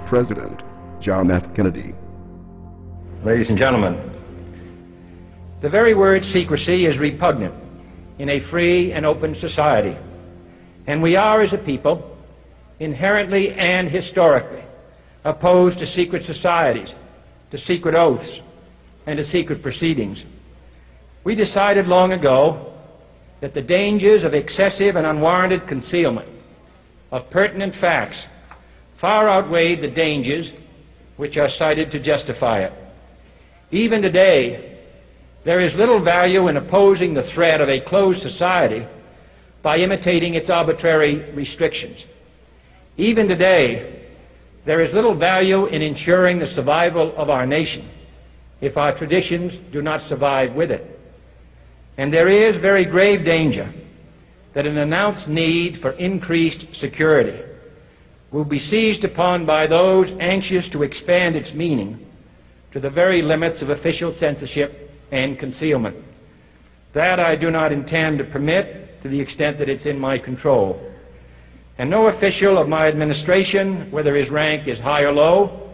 President John F. Kennedy. Ladies and gentlemen, the very word secrecy is repugnant in a free and open society, and we are, as a people, inherently and historically opposed to secret societies, to secret oaths, and to secret proceedings. We decided long ago that the dangers of excessive and unwarranted concealment of pertinent facts far outweighed the dangers which are cited to justify it. Even today, there is little value in opposing the threat of a closed society by imitating its arbitrary restrictions. Even today, there is little value in ensuring the survival of our nation if our traditions do not survive with it. And there is very grave danger that an announced need for increased security will be seized upon by those anxious to expand its meaning to the very limits of official censorship and concealment. That I do not intend to permit to the extent that it's in my control. And no official of my administration, whether his rank is high or low,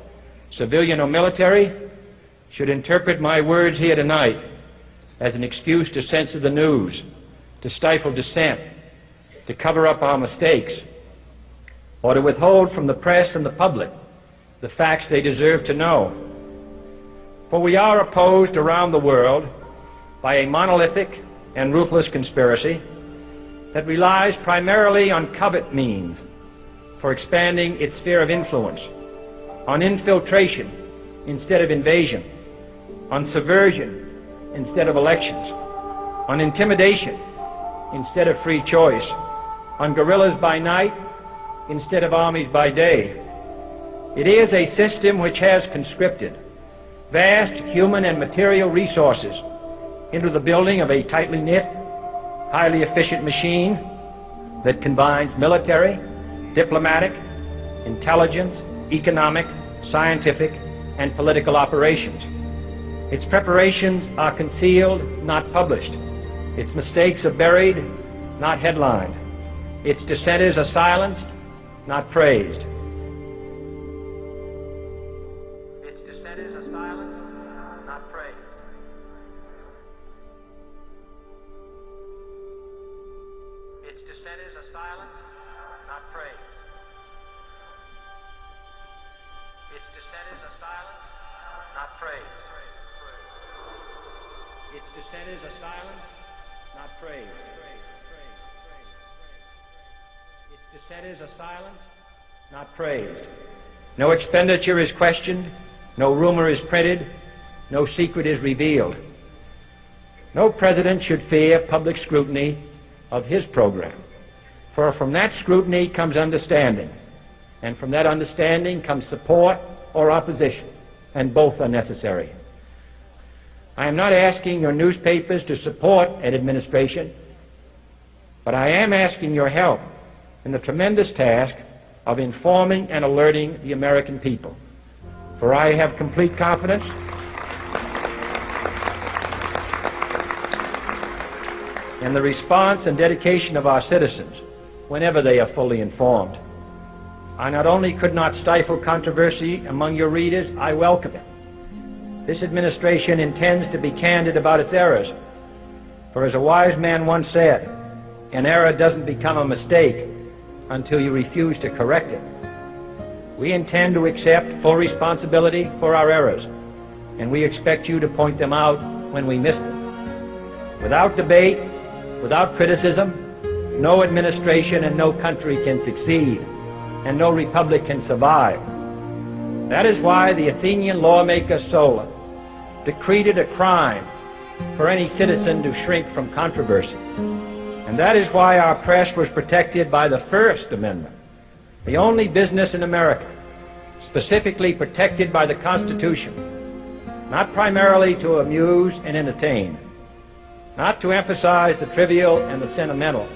civilian or military, should interpret my words here tonight as an excuse to censor the news, to stifle dissent, to cover up our mistakes, or to withhold from the press and the public the facts they deserve to know. For we are opposed around the world by a monolithic and ruthless conspiracy that relies primarily on covert means for expanding its sphere of influence, on infiltration instead of invasion, on subversion instead of elections, on intimidation instead of free choice, on guerrillas by night instead of armies by day. It is a system which has conscripted vast human and material resources into the building of a tightly knit, highly efficient machine that combines military, diplomatic, intelligence, economic, scientific, and political operations. Its preparations are concealed, not published. Its mistakes are buried, not headlined. Its dissenters are silenced, not praised. Its dissenters are silenced, not praised. Its dissenters are silenced, not praised. Its dissenters are silenced, not praised. Its dissenters are silenced, not praised. Its dissenters are silenced, not praised. No expenditure is questioned, no rumor is printed, no secret is revealed. No president should fear public scrutiny of his program, for from that scrutiny comes understanding, and from that understanding comes support or opposition, and both are necessary. I am not asking your newspapers to support an administration, but I am asking your help in the tremendous task of informing and alerting the American people. For I have complete confidence in the response and dedication of our citizens whenever they are fully informed. I not only could not stifle controversy among your readers, I welcome it. This administration intends to be candid about its errors, for as a wise man once said, an error doesn't become a mistake until you refuse to correct it. We intend to accept full responsibility for our errors, and we expect you to point them out when we miss them. Without debate, without criticism, no administration and no country can succeed, and no republic can survive. That is why the Athenian lawmaker Solon decreed it a crime for any citizen to shrink from controversy. And that is why our press was protected by the First Amendment, the only business in America specifically protected by the Constitution, not primarily to amuse and entertain, not to emphasize the trivial and the sentimental,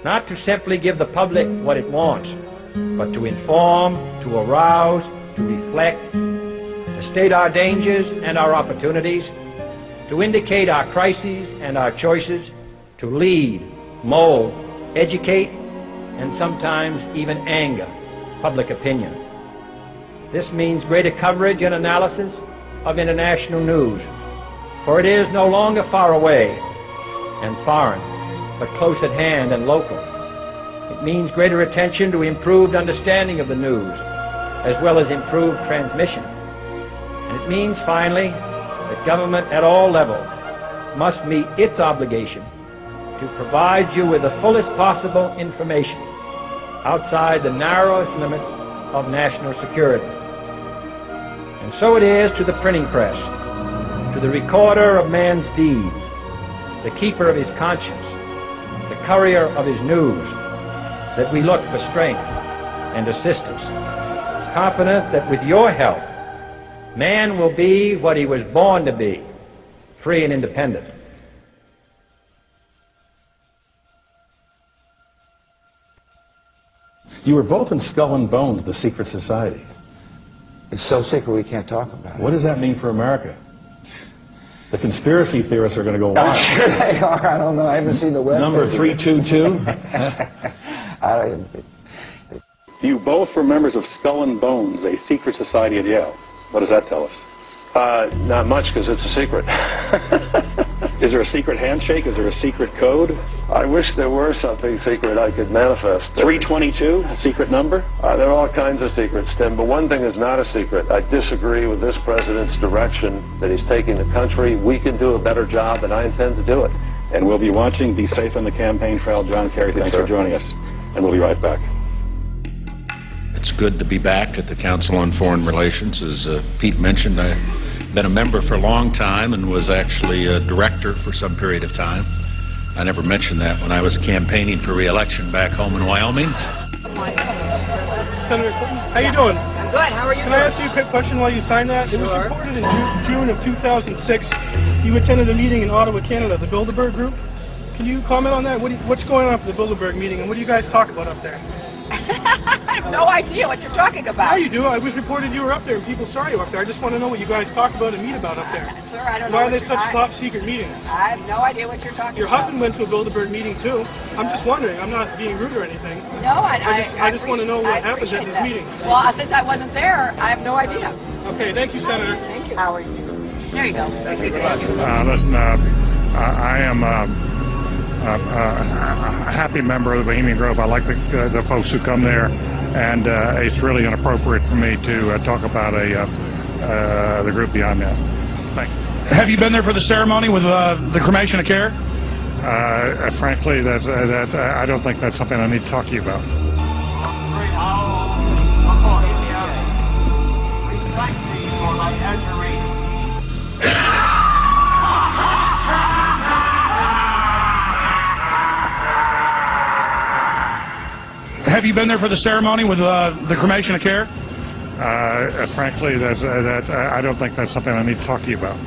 not to simply give the public what it wants, but to inform, to arouse, to reflect, to state our dangers and our opportunities, to indicate our crises and our choices, to lead, mold, educate, and sometimes even anger public opinion. This means greater coverage and analysis of international news, for it is no longer far away and foreign, but close at hand and local. It means greater attention to improved understanding of the news, as well as improved transmission. And it means, finally, that government at all levels must meet its obligation to provide you with the fullest possible information outside the narrowest limits of national security. And so it is to the printing press, to the recorder of man's deeds, the keeper of his conscience, the courier of his news, that we look for strength and assistance, confident that with your help, man will be what he was born to be, free and independent. You were both in Skull and Bones, the secret society. It's so secret we can't talk about it. What does that mean for America? The conspiracy theorists are going to go wild. I'm sure they are. I don't know. I haven't seen the web. Number 322? You both were members of Skull and Bones, a secret society at Yale. What does that tell us? Not much, because it's a secret. Is there a secret handshake? Is there a secret code? I wish there were something secret I could manifest. 322, a secret number? There are all kinds of secrets, Tim, but one thing is not a secret. I disagree with this president's direction that he's taking the country. We can do a better job, and I intend to do it. And we'll be watching. Be safe on the campaign trail. John Kerry, thanks for joining us. And we'll be right back. It's good to be back at the Council on Foreign Relations. As Pete mentioned, I've been a member for a long time and was actually a director for some period of time. I never mentioned that when I was campaigning for re-election back home in Wyoming. Senator Clinton, how you doing? I'm good. How are you Can I ask you a quick question while you sign that? It was reported in June of 2006 you attended a meeting in Ottawa, Canada, the Bilderberg Group. Can you comment on that? What's going on for the Bilderberg meeting, and what do you guys talk about up there? I have no idea what you're talking about. Yeah, you do. I was reported you were up there, and people saw you up there. I just want to know what you guys talk about and meet about up there. Sir, I don't know. Why are they such top-secret meetings? I have no idea what you're talking Your about. husband went to a Bilderberg meeting, too. I'm just wondering. I'm not being rude or anything. No, I just want to know what happens at these meetings. Well, since I wasn't there, I have no idea. Okay, thank you, Senator. Thank you. How are you? There you go. Thank you very much. Listen, I am a happy member of the Bohemian Grove. I like the folks who come there, and it's really inappropriate for me to talk about the group beyond that. Thank you. Have you been there for the ceremony with the cremation of care? Frankly, I don't think that's something I need to talk to you about. Have you been there for the ceremony with the cremation of care? Frankly, I don't think that's something I need to talk to you about.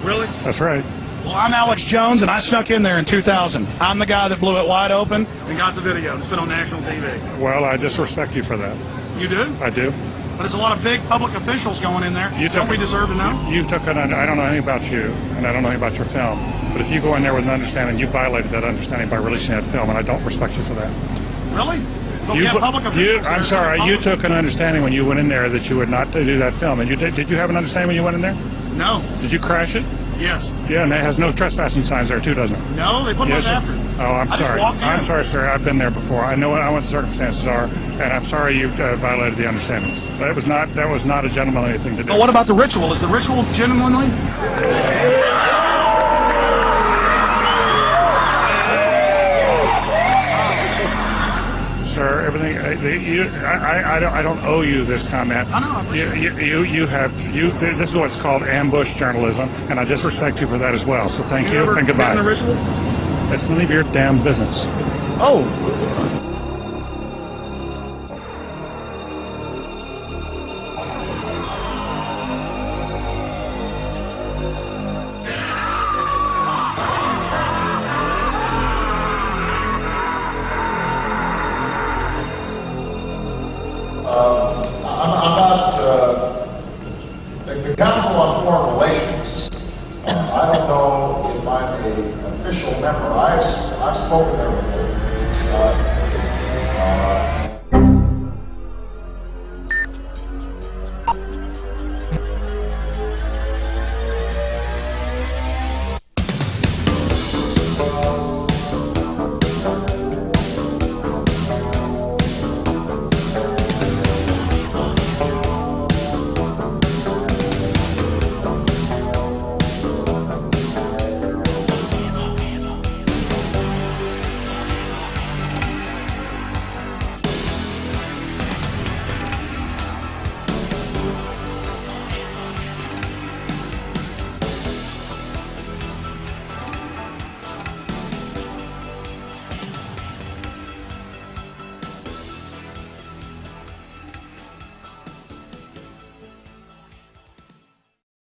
Really? That's right. Well, I'm Alex Jones, and I snuck in there in 2000. I'm the guy that blew it wide open and got the video. It's been on national TV. Well, I disrespect you for that. You do? I do. But there's a lot of big public officials going in there. Don't we deserve to know? I don't know anything about you, and I don't know anything about your film. But if you go in there with an understanding, you violated that understanding by releasing that film, and I don't respect you for that. Really? But we have public officials. I'm sorry. You took an understanding when you went in there that you would not do that film. And did you have an understanding when you went in there? No. Did you crash it? Yes. Yeah, and it has no trespassing signs there too, doesn't it? No, they put those after. Oh, I'm sorry. I'm sorry, sir. I've been there before. I know what the circumstances are, and I'm sorry you violated the understanding. That was not a gentlemanly thing to do. Well, what about the ritual? Is the ritual gentlemanly? Sir, everything. I don't owe you this comment. I know. This is what's called ambush journalism, and I disrespect you for that as well. So thank you and goodbye. The ritual? It's none of your damn business. Oh. The Council on Foreign Relations, I don't know if I'm an official member. I've spoken there before.